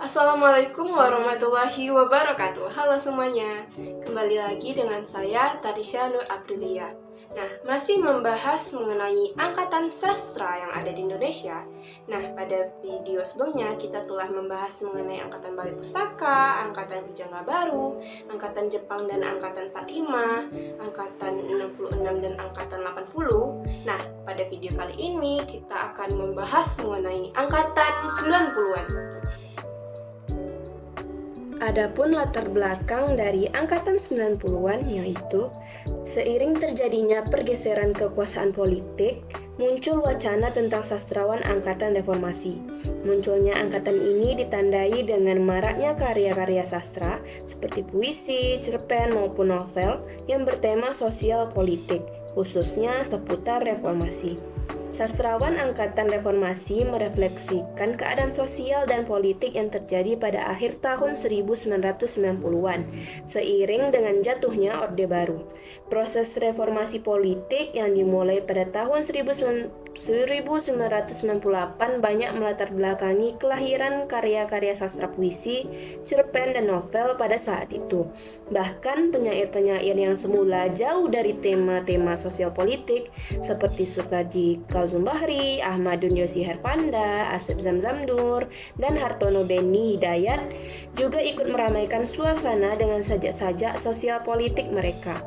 Assalamualaikum warahmatullahi wabarakatuh. Halo semuanya, kembali lagi dengan saya Tarisha Nur Aprilia. Nah, masih membahas mengenai angkatan sastra yang ada di Indonesia. Nah, pada video sebelumnya kita telah membahas mengenai angkatan Balai Pustaka, angkatan Pujangga Baru, angkatan Jepang dan angkatan 45, angkatan 66 dan angkatan 80. Nah, pada video kali ini kita akan membahas mengenai angkatan 90-an. Adapun latar belakang dari angkatan 90-an yaitu seiring terjadinya pergeseran kekuasaan politik, muncul wacana tentang sastrawan angkatan reformasi. Munculnya angkatan ini ditandai dengan maraknya karya-karya sastra seperti puisi, cerpen maupun novel yang bertema sosial politik, khususnya seputar reformasi. Sastrawan angkatan reformasi merefleksikan keadaan sosial dan politik yang terjadi pada akhir tahun 1990-an, seiring dengan jatuhnya Orde Baru. Proses reformasi politik yang dimulai pada tahun 1998 banyak melatar belakangi kelahiran karya-karya sastra puisi, cerpen, dan novel pada saat itu. Bahkan penyair-penyair yang semula jauh dari tema-tema sosial politik seperti Surtaji Kalsum Bahri, Ahmadun Yosi Herpanda, Asep Zamzamdur, dan Hartono Beni Hidayat juga ikut meramaikan suasana dengan sajak-sajak sosial politik mereka.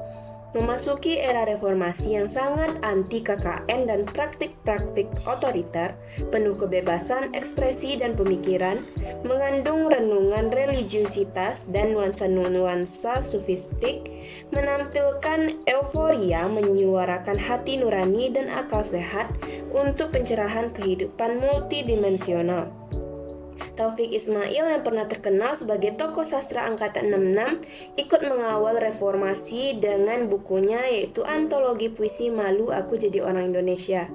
Memasuki era reformasi yang sangat anti KKN dan praktik-praktik otoriter, penuh kebebasan ekspresi dan pemikiran, mengandung renungan religiusitas dan nuansa-nuansa sufistik, menampilkan euforia menyuarakan hati nurani dan akal sehat untuk pencerahan kehidupan multidimensional. Taufik Ismail yang pernah terkenal sebagai tokoh sastra angkatan 66 ikut mengawal reformasi dengan bukunya yaitu antologi puisi Malu Aku Jadi Orang Indonesia.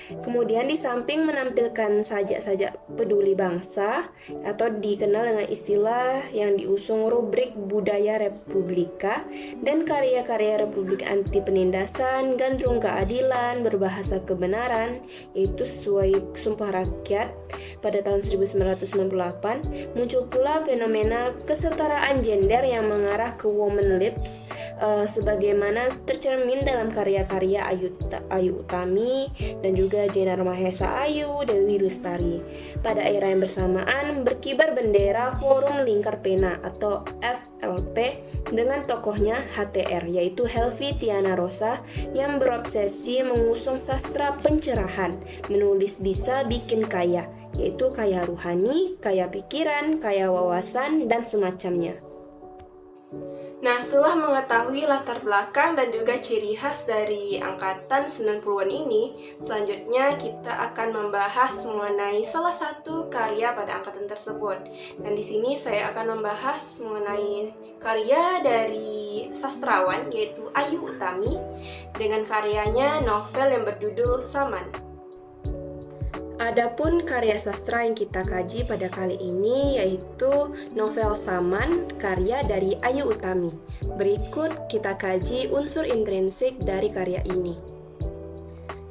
Kemudian di samping menampilkan sajak-sajak peduli bangsa atau dikenal dengan istilah yang diusung rubrik budaya republika dan karya-karya republik anti penindasan, gandrung keadilan, berbahasa kebenaran yaitu sesuai Sumpah Rakyat pada tahun 1998, muncul pula fenomena kesetaraan gender yang mengarah ke woman lips sebagaimana tercermin dalam karya-karya Ayu Utami dan juga Jenar Mahesa Ayu, Dewi Lestari. Pada era yang bersamaan berkibar bendera Forum Lingkar Pena atau FLP dengan tokohnya HTR yaitu Helvi Tiana Rosa yang berobsesi mengusung sastra pencerahan, menulis bisa bikin kaya, yaitu kaya ruhani, kaya pikiran, kaya wawasan, dan semacamnya. Nah, setelah mengetahui latar belakang dan juga ciri khas dari angkatan 90-an ini, selanjutnya kita akan membahas mengenai salah satu karya pada angkatan tersebut. Dan di sini saya akan membahas mengenai karya dari sastrawan yaitu Ayu Utami dengan karyanya novel yang berjudul Saman. Adapun karya sastra yang kita kaji pada kali ini yaitu novel Saman karya dari Ayu Utami. Berikut kita kaji unsur intrinsik dari karya ini.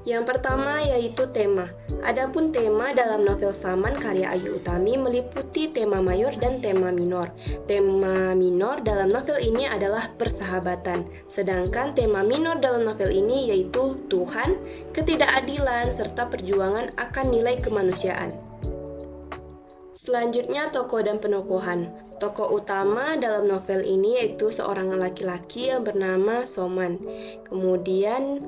Yang pertama yaitu tema. Adapun tema dalam novel Saman karya Ayu Utami meliputi tema mayor dan tema minor. Tema minor dalam novel ini adalah persahabatan, sedangkan tema minor dalam novel ini yaitu Tuhan, ketidakadilan, serta perjuangan akan nilai kemanusiaan. Selanjutnya tokoh dan penokohan. Tokoh utama dalam novel ini yaitu seorang laki-laki yang bernama Soman. Kemudian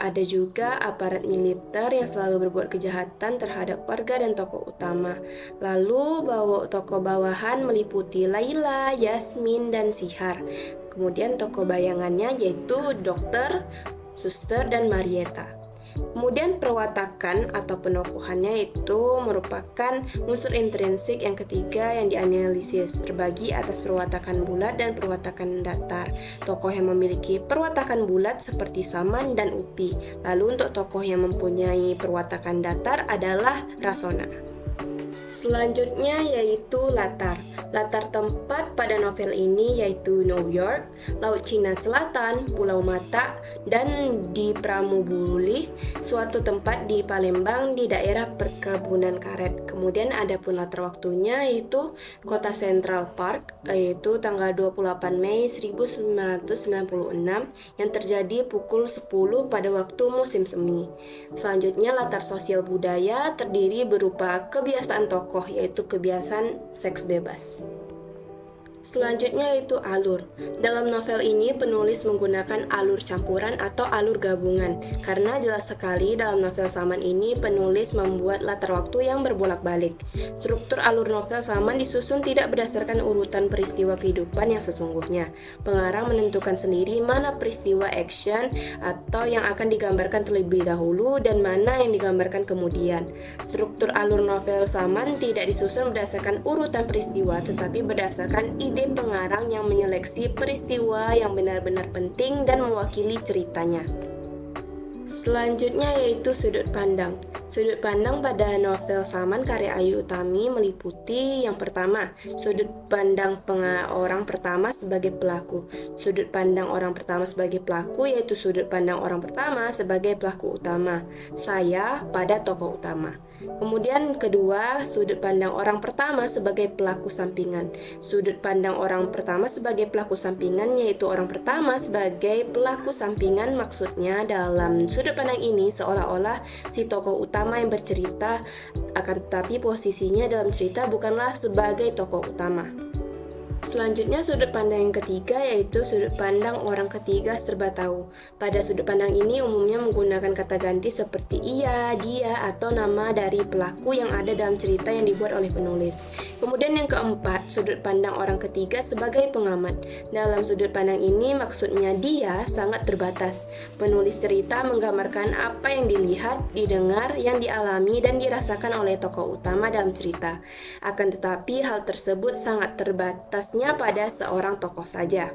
ada juga aparat militer yang selalu berbuat kejahatan terhadap warga dan tokoh utama. Lalu tokoh bawahan meliputi Laila, Yasmin, dan Sihar. Kemudian tokoh bayangannya yaitu dokter, suster, dan Marieta. Kemudian perwatakan atau penokohannya itu merupakan unsur intrinsik yang ketiga yang dianalisis, terbagi atas perwatakan bulat dan perwatakan datar. Tokoh yang memiliki perwatakan bulat seperti Saman dan Upi. Lalu untuk tokoh yang mempunyai perwatakan datar adalah Rasona. Selanjutnya yaitu latar. Latar tempat pada novel ini yaitu New York, Laut Cina Selatan, Pulau Mata, dan di Pramubuli, suatu tempat di Palembang di daerah perkebunan karet. Kemudian ada pun latar waktunya yaitu Kota Central Park, yaitu tanggal 28 Mei 1996 yang terjadi pukul 10 pada waktu musim semi. Selanjutnya latar sosial budaya terdiri berupa kebiasaan tokoh, yaitu kebiasaan seks bebas. Selanjutnya yaitu alur. Dalam novel ini penulis menggunakan alur campuran atau alur gabungan karena jelas sekali dalam novel Saman ini penulis membuat latar waktu yang berbolak-balik. Struktur alur novel Saman disusun tidak berdasarkan urutan peristiwa kehidupan yang sesungguhnya. Pengarang menentukan sendiri mana peristiwa action atau yang akan digambarkan terlebih dahulu dan mana yang digambarkan kemudian. Struktur alur novel Saman tidak disusun berdasarkan urutan peristiwa tetapi berdasarkan ide pengarang yang menyeleksi peristiwa yang benar-benar penting dan mewakili ceritanya. Selanjutnya yaitu sudut pandang. Sudut pandang pada novel Saman karya Ayu Utami meliputi yang pertama, sudut pandang orang pertama sebagai pelaku. Sudut pandang orang pertama sebagai pelaku yaitu sudut pandang orang pertama sebagai pelaku utama, saya pada tokoh utama. Kemudian kedua, sudut pandang orang pertama sebagai pelaku sampingan. Sudut pandang orang pertama sebagai pelaku sampingan yaitu orang pertama sebagai pelaku sampingan, maksudnya dalam sudut pandang ini seolah-olah si tokoh utama yang bercerita, akan tetapi posisinya dalam cerita bukanlah sebagai tokoh utama. Selanjutnya sudut pandang yang ketiga yaitu sudut pandang orang ketiga serba tahu. Pada sudut pandang ini umumnya menggunakan kata ganti seperti ia, dia, atau nama dari pelaku yang ada dalam cerita yang dibuat oleh penulis. Kemudian yang keempat, sudut pandang orang ketiga sebagai pengamat. Dalam sudut pandang ini maksudnya dia sangat terbatas. Penulis cerita menggambarkan apa yang dilihat, didengar, yang dialami, dan dirasakan oleh tokoh utama dalam cerita. Akan tetapi hal tersebut sangat terbatas pada seorang tokoh saja.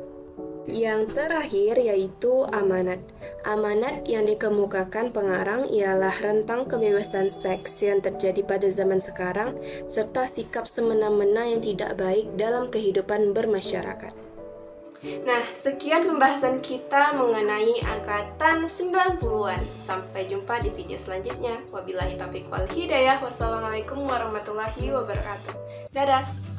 Yang terakhir yaitu amanat. Amanat yang dikemukakan pengarang ialah rentang kebebasan seks yang terjadi pada zaman sekarang serta sikap semena-mena yang tidak baik dalam kehidupan bermasyarakat. Nah, sekian pembahasan kita mengenai angkatan 90-an. Sampai jumpa di video selanjutnya. Wabillahi taufiq wal hidayah. Wassalamualaikum warahmatullahi wabarakatuh. Dadah!